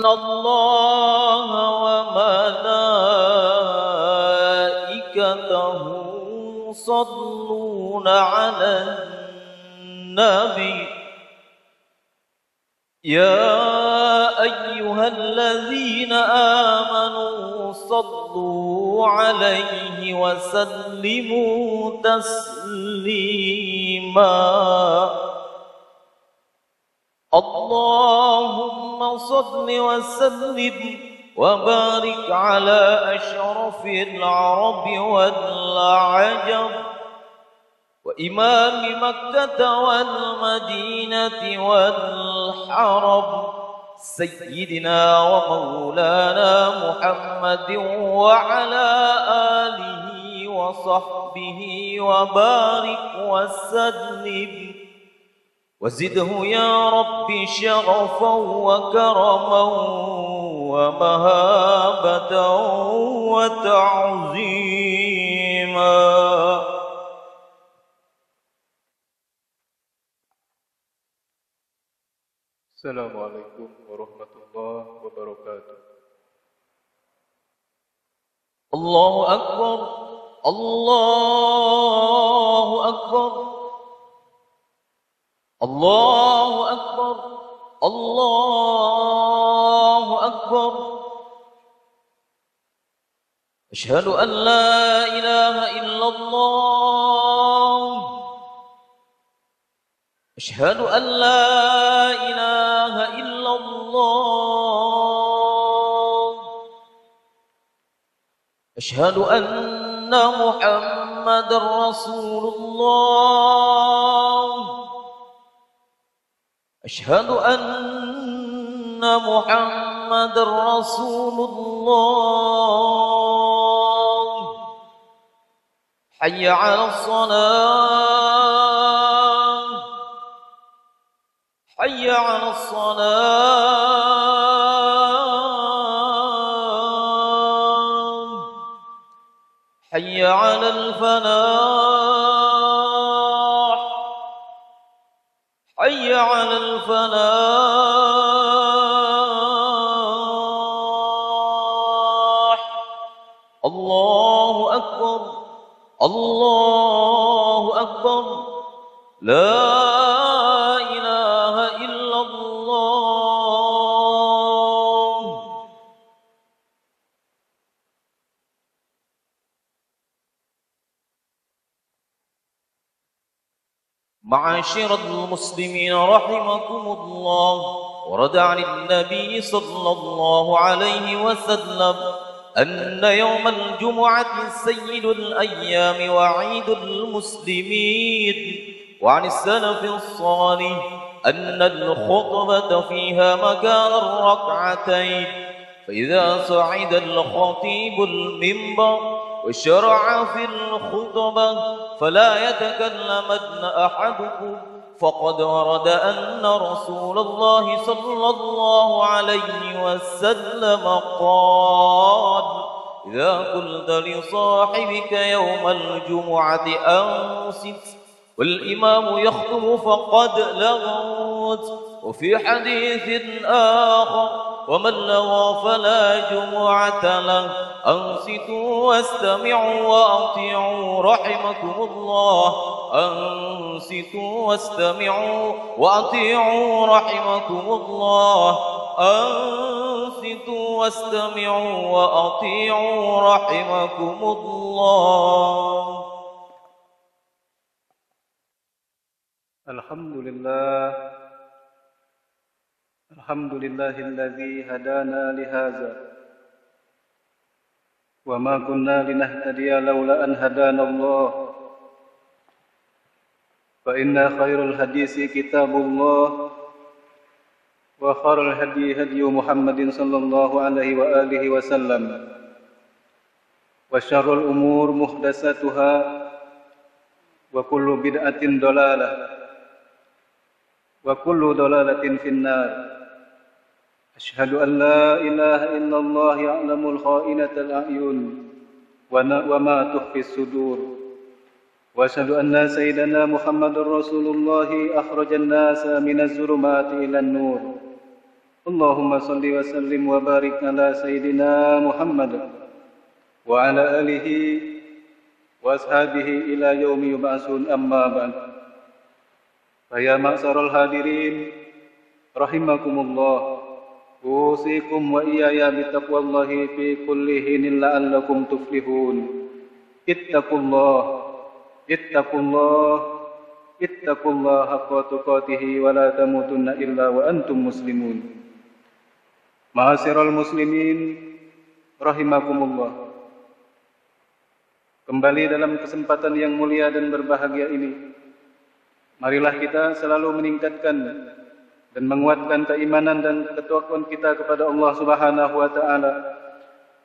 الله وملائكته يصلون على النبي يا أيها الذين آمنوا صلوا عليه وسلموا تسليما اللهم صل وسلم وبارك على أشرف العرب والعجم وإمام مكة والمدينة والحرم سيدنا ومولانا محمد وعلى آله وصحبه وبارك وسلم وزده يا رب شرفا وكرما ومهابة وتعظيما. السلام عليكم ورحمة الله وبركاته. الله أكبر الله أكبر الله أكبر الله أكبر أشهد أن لا إله إلا الله أشهد أن لا إله إلا الله أشهد أن محمد رسول الله أشهد أن محمد رسول الله حي على الصلاة حي على الصلاة حي على الفلاح حي على الفلاح الله أكبر الله أكبر لا إله إلا الله. معاشر المسلمين رحمكم الله ورد عن النبي صلى الله عليه وسلم أن يوم الجمعة سيد الأيام وعيد المسلمين وعن السلف الصالح أن الخطبة فيها مكان الركعتين فإذا صعد الخطيب المنبر وشرع في الخطبة فلا يتكلمن أحدكم فقد ورد أن رسول الله صلى الله عليه وسلم قال إذا قلت لصاحبك يوم الجمعة أنصت والإمام يخطب فقد لغوت. وفي حديث آخر ومن لغى فلا جمعة له. أنصتوا واستمعوا وأطيعوا رحمكم الله أنصتوا واستمعوا وأطيعوا رحمكم الله أنصتوا واستمعوا وأطيعوا رحمكم الله. الحمد لله الذي هدانا لهذا وما كنا لنهتدي لولا أن هدانا الله فإن خير الحديث كتاب الله وخير الهدي هدي محمد صلى الله عليه وآله وسلم وشر الأمور محدثاتها وكل بدعة ضلالة وكل ضلالة في النار. أشهد أن لا إله إلا الله يعلم الخائنة الأعين وما تخفي الصدور وأشهد أن سيدنا محمد رسول الله أخرج الناس من الظلمات إلى النور اللهم صل وسلم وبارك على سيدنا محمد وعلى آله وأصحابه إلى يوم يبعثون أما بعد فيا معشر الحاضرين رحمكم الله أوصيكم وإياي بتقوى الله في كل حين لعلكم تفلحون اتقوا الله حق تقاته ولا تموتن إلا وأنتم مسلمون. Ma'asyiral muslimin rahimakumullah. Kembali dalam kesempatan yang mulia dan berbahagia ini, marilah kita selalu meningkatkan dan menguatkan keimanan dan ketakwaan kita kepada Allah Subhanahu wa taala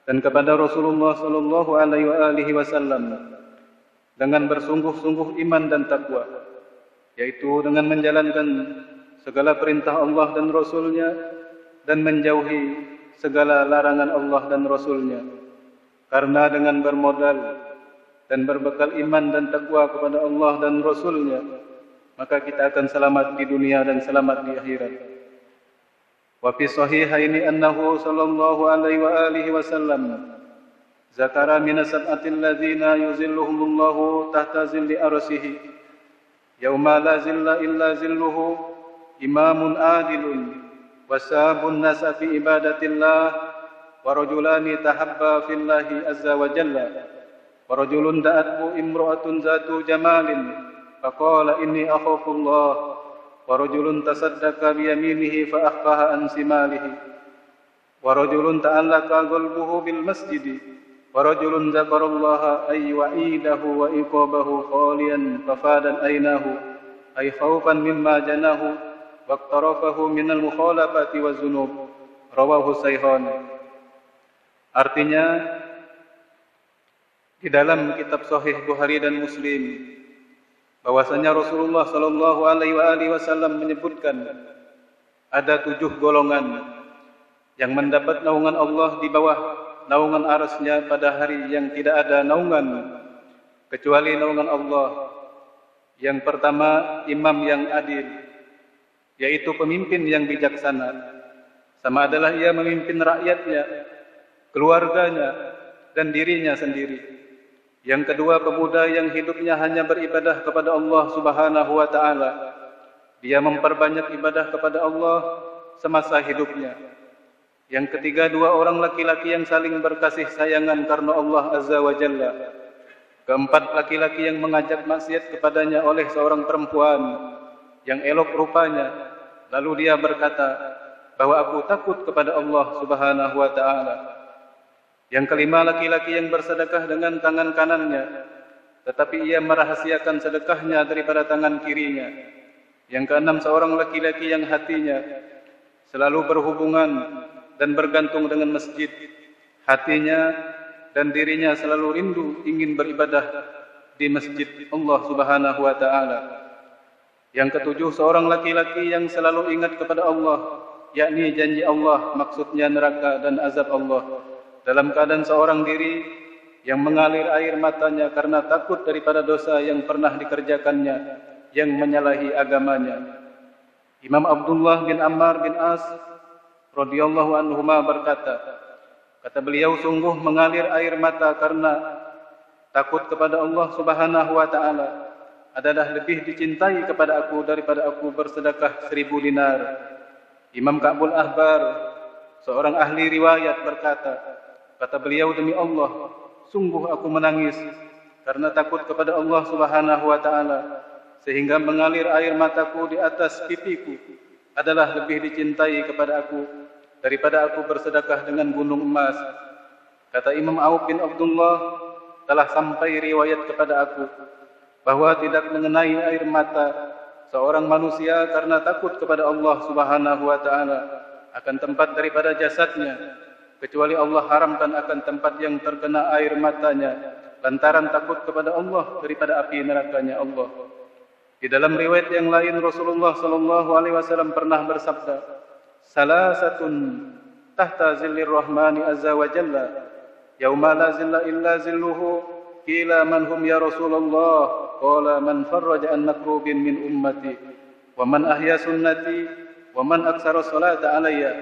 dan kepada Rasulullah sallallahu alaihi wasallam dengan bersungguh-sungguh iman dan takwa, yaitu dengan menjalankan segala perintah Allah dan Rasul-Nya dan menjauhi segala larangan Allah dan Rasul-Nya. Karena dengan bermodal dan berbekal iman dan takwa kepada Allah dan Rasul-Nya, maka kita akan selamat di dunia dan selamat di akhirat. Wa fi sahihaini annahu sallallahu alaihi wasallam zakara min sab'atil ladzina yuzilluhumullahu tahta zilli arsihi yauma la zilla illa zilluhu imamun adilun wasabun nasa fi ibadatillah wa rajulani tahabba fillahi azza wa jalla wa rajulun da'athu imra'atun zatu jamalin faqala inni akhafullah wa rajulun tasaddaqa bi yaminihi fa akhfaha an simalihi wa rajulun ta'allaqa qalbuhu bil masjidi wa rajulun zakarallaha ay wa'idahu wa iqabahu khaliyan fafadan aynahu ay khawfan mimma janahu waqtarafahu minal mukhalafati wazunub. Rawahu Sayhan. Artinya, di dalam kitab Sahih Bukhari dan Muslim, bahwasanya Rasulullah sallallahu alaihi wasallam menyebutkan ada 7 golongan yang mendapat naungan Allah di bawah naungan arsy-Nya pada hari yang tidak ada naungan kecuali naungan Allah. Yang pertama, imam yang adil, yaitu pemimpin yang bijaksana, sama adalah ia memimpin rakyatnya, keluarganya, dan dirinya sendiri. Yang kedua, pemuda yang hidupnya hanya beribadah kepada Allah Subhanahu wa taala. Dia memperbanyak ibadah kepada Allah semasa hidupnya. Yang ketiga, 2 orang laki-laki yang saling berkasih sayangan karena Allah Azza wa Jalla. Keempat, laki-laki yang mengajak maksiat kepadanya oleh seorang perempuan yang elok rupanya, lalu dia berkata bahwa aku takut kepada Allah Subhanahu wa taala. Yang kelima, laki-laki yang bersedekah dengan tangan kanannya, tetapi ia merahasiakan sedekahnya daripada tangan kirinya. Yang keenam, seorang laki-laki yang hatinya selalu berhubungan dan bergantung dengan masjid. Hatinya dan dirinya selalu rindu ingin beribadah di masjid Allah Subhanahu wa taala. Yang ketujuh, seorang laki-laki yang selalu ingat kepada Allah, yakni janji Allah, maksudnya neraka dan azab Allah, dalam keadaan seorang diri yang mengalir air matanya karena takut daripada dosa yang pernah dikerjakannya yang menyalahi agamanya. Imam Abdullah bin Ammar bin As radhiyallahu anhuma berkata, kata beliau, sungguh mengalir air mata karena takut kepada Allah Subhanahu wa taala adalah lebih dicintai kepada aku daripada aku bersedekah 1000 dinar. Imam Ka'bul Ahbar, seorang ahli riwayat, berkata, kata beliau, demi Allah, sungguh aku menangis karena takut kepada Allah Subhanahu wa taala, sehingga mengalir air mataku di atas pipiku adalah lebih dicintai kepada aku daripada aku bersedekah dengan gunung emas. Kata Imam Auf bin Abdullah, telah sampai riwayat kepada aku bahwa tidak mengenai air mata seorang manusia karena takut kepada Allah Subhanahu wa taala akan tempat daripada jasadnya, kecuali Allah haramkan akan tempat yang terkena air matanya lantaran takut kepada Allah daripada api nerakanya Allah. Di dalam riwayat yang lain, Rasulullah sallallahu alaihi wasallam pernah bersabda, salasatun tahta zillir rahmani azza wa jalla yauma la zilla illa zilluhu qila man hum ya Rasulullah qala man farraja an makrubin min ummati wa man ahya sunnati wa man aktsara sholata alayya.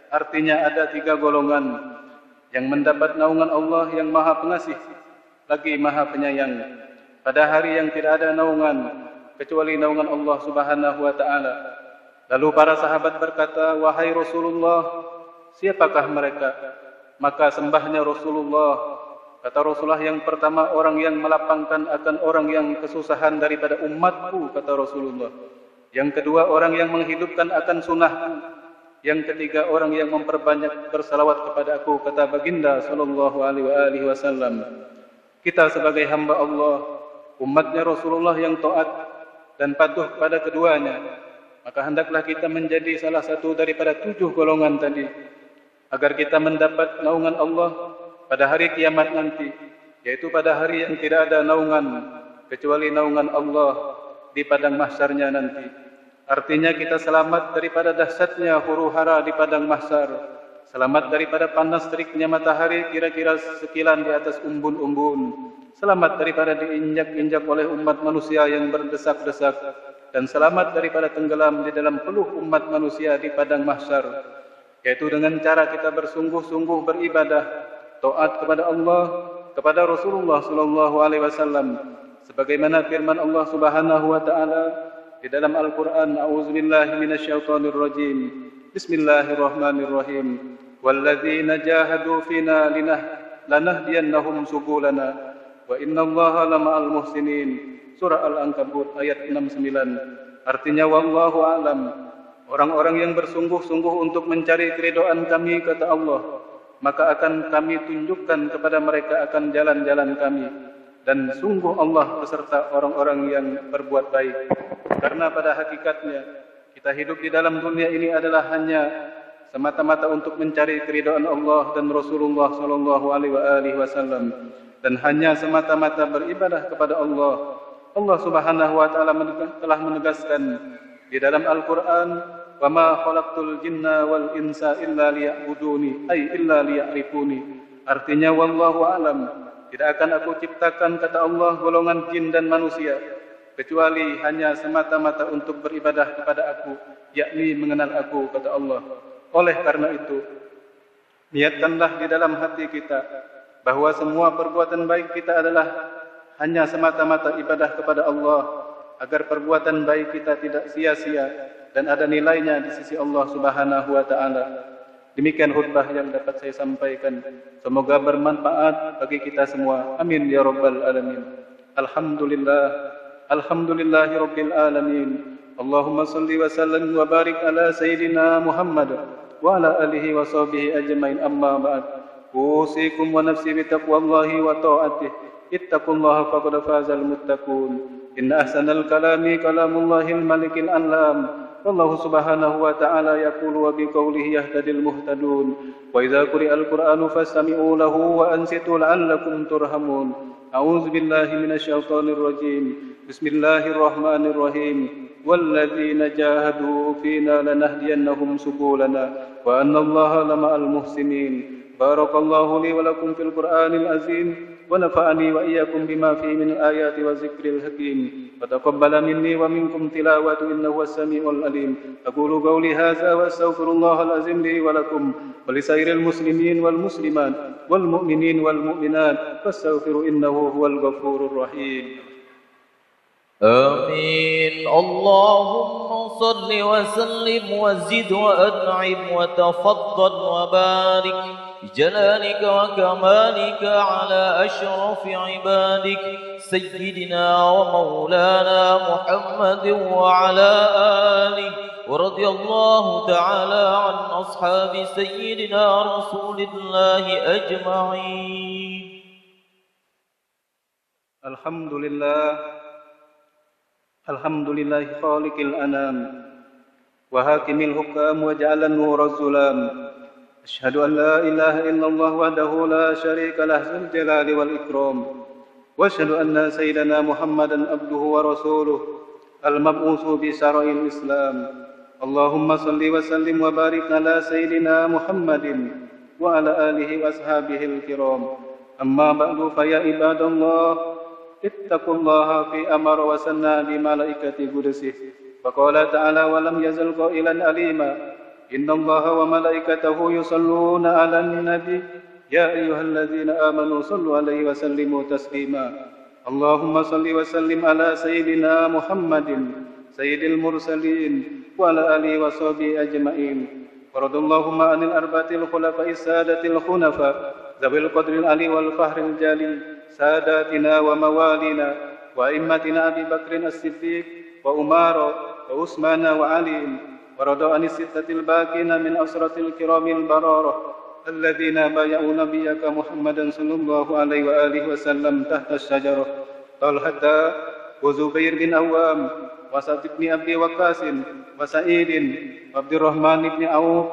Artinya ada 3 golongan yang mendapat naungan Allah yang Maha Pengasih lagi Maha Penyayang pada hari yang tidak ada naungan kecuali naungan Allah Subhanahu wa taala. Lalu para sahabat berkata, "Wahai Rasulullah, siapakah mereka?" Maka sembahnya Rasulullah, kata Rasulullah, yang pertama orang yang melapangkan akan orang yang kesusahan daripada umatku, kata Rasulullah. Yang kedua orang yang menghidupkan akan sunnahku. Yang ketiga orang yang memperbanyak bersalawat kepada aku, kata baginda sallallahu alaihi wasallam. Kita sebagai hamba Allah, umatnya Rasulullah yang taat dan patuh pada keduanya, maka hendaklah kita menjadi salah satu daripada 7 golongan tadi, agar kita mendapat naungan Allah pada hari kiamat nanti, yaitu pada hari yang tidak ada naungan kecuali naungan Allah di padang mahsyarnya nanti. Artinya kita selamat daripada dahsyatnya huru-hara di padang mahsyar, selamat daripada panas teriknya matahari kira-kira sekilan di atas umbun-umbun, selamat daripada diinjak-injak oleh umat manusia yang berdesak-desak, dan selamat daripada tenggelam di dalam peluh umat manusia di padang mahsyar, yaitu dengan cara kita bersungguh-sungguh beribadah, taat kepada Allah, kepada Rasulullah sallallahu alaihi wasallam, sebagaimana firman Allah Subhanahu wa taala di dalam Al-Qur'an, a'udzubillahi minasyaitonir rajim. Bismillahirrahmanirrahim. Walladzina jahadu fina lanahdiyannahum subulana wa innallaha lama'al muhsinin. Surah Al-Ankabut ayat 69. Artinya wallahu a'lam. Orang-orang yang bersungguh-sungguh untuk mencari keridhaan kami, kata Allah, maka akan kami tunjukkan kepada mereka akan jalan-jalan kami. Dan sungguh Allah beserta orang-orang yang berbuat baik. Karena pada hakikatnya kita hidup di dalam dunia ini adalah hanya semata-mata untuk mencari keridhaan Allah dan Rasulullah sallallahu alaihi wasallam, dan hanya semata-mata beribadah kepada Allah. Allah Subhanahu wa taala telah menegaskan di dalam Al-Qur'an, "Wa ma khalaqtul jinna wal insa illa liya'buduni ay illa liya'rifuni." Artinya wallahu a'lam, tidak akan aku ciptakan, kata Allah, golongan jin dan manusia kecuali hanya semata-mata untuk beribadah kepada aku, yakni mengenal aku, kata Allah. Oleh karena itu, niatkanlah di dalam hati kita bahwa semua perbuatan baik kita adalah hanya semata-mata ibadah kepada Allah, agar perbuatan baik kita tidak sia-sia dan ada nilainya di sisi Allah Subhanahu wa taala. Demikian khutbah yang dapat saya sampaikan. Semoga bermanfaat bagi kita semua. Amin ya rabbal alamin. Alhamdulillahi rabbil alamin. Allahumma salli wa sallim wa barik ala sayyidina Muhammad wa ala alihi wa sahbihi ajmain, amma ba'd. Usikum wa nafsi bi taqwallahi wa ta'atihi. Ittaqullaha faqad fazal muttaqun. Inna ahsanal kalami kalamullahil malikil anlam. Wallahu subhanahu wa ta'ala yaqulu wa biqaulihi yahtadil muhtadun. Wa idza quri'al Qur'anu fastami'u lahu wa ansitu la'allakum turhamun. A'udzu billahi minasyaitonir rajim. Bismillahirrahmanirrahim. Walladzina jahadu fina lanahdiyannahum subulana wa annallaha lama'al muhsinin. Barakallahu li wa lakum fil Qur'anil azim. ونفعني وإياكم بما فيه من الآيات والذكر الحكيم وتقبل مني ومنكم تلاوة إنه هو السميع العليم. أقول قولي هذا وأستغفر الله العظيم لي ولكم ولسائر المسلمين والمسلمات والمؤمنين والمؤمنات فاستغفروا إنه هو الغفور الرحيم. آمين. اللهم صل وسلم وزد وأنعم وتفضل وبارك بجلالك وكمالك على أشرف عبادك سيدنا ومولانا محمد وعلى آله، ورضي الله تعالى عن أصحاب سيدنا رسول الله أجمعين. الحمد لله خالق الأنام وحاكم الحكام وجعل النور الظلام. أشهد أن لا إله إلا الله وحده لا شريك له ذو الجلال والإكرام. وأشهد أن سيدنا محمدا عبده ورسوله المبعوث بشرع الإسلام. اللهم صل وسلم وبارك على سيدنا محمد وعلى آله وأصحابه الكرام. أما بعد فيا عباد الله اتقوا الله في أمر وسنى بملائكة قدسه فقال تعالى ولم يزل قائلا أليما إن الله وملائكته يصلون على النبي يا أيها الذين آمنوا صلوا عليه وسلموا تسليما اللهم صل وسلم على سيدنا محمد سيد المرسلين وعلى آله وصحبه أجمعين ورضي اللهم عن الأربعة الخلفاء السادة الخنفاء ذوي القدر العلي والفخر الجليل ساداتنا وموالينا وأئمتنا أبي بكر الصديق وعمر وعثمان وعلي ورضى عن الستة الباقين من أسرة الكرام البررة الذين بايعوا نبيك محمدا صلى الله عليه وآله وسلم تحت الشجرة طلحة وزبير بن عوام وسعد بن أبي وقاص وسعيد وعبد الرحمن بن عوف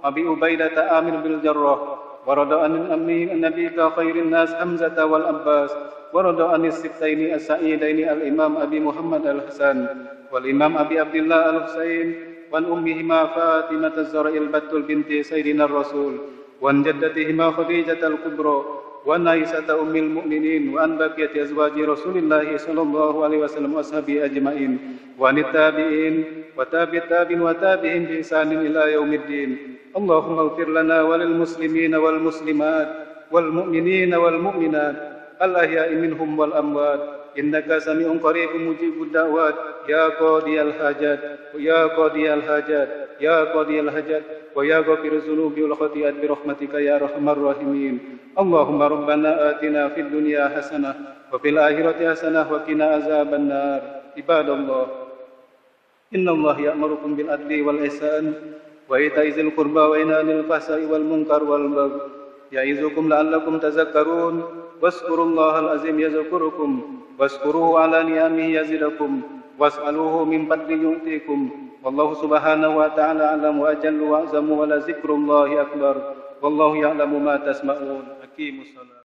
وأبي عبيدة عامر بن الجراح ورضى عن النبي خير الناس حمزة والعباس ورضى عن السبتين السعيدين الإمام أبي محمد الحسن والإمام أبي عبد الله الحسين وعن أمهما فاطمة الزهراء البتول بنت سيدنا الرسول وعن جدتهما خديجة الكبرى وعن عائشة أم المؤمنين وعن بقية أزواج رسول الله صلى الله عليه وسلم وأصحابه أجمعين وعن التابعين وتابع التابعين وتابعين بإحسان إلى يوم الدين اللهم اغفر لنا وللمسلمين والمسلمات والمؤمنين والمؤمنات الأحياء منهم والأموات إنك سميع قريب مجيب الدعوات يا قاضي الحاجات ويا قاضي الحاجات يا قاضي الحاجات ويا غافر الذنوب والخطيئات برحمتك يا أرحم الراحمين اللهم ربنا آتنا في الدنيا حسنة وفي الآخرة حسنة وقنا عذاب النار عباد الله إن الله يأمركم بالعدل والإحسان وإيتاء ذي القربى وينهى عن الفحشاء والمنكر والبغي يعظكم لعلكم تذكرون واذكروا الله العظيم يذكركم واشكروه على نعمه يزدكم واسألوه من فضله يؤتيكم والله سبحانه وتعالى أعلم وأجل وأعظم ولذكر الله أكبر والله يعلم ما تسمعون أقيموا الصلاة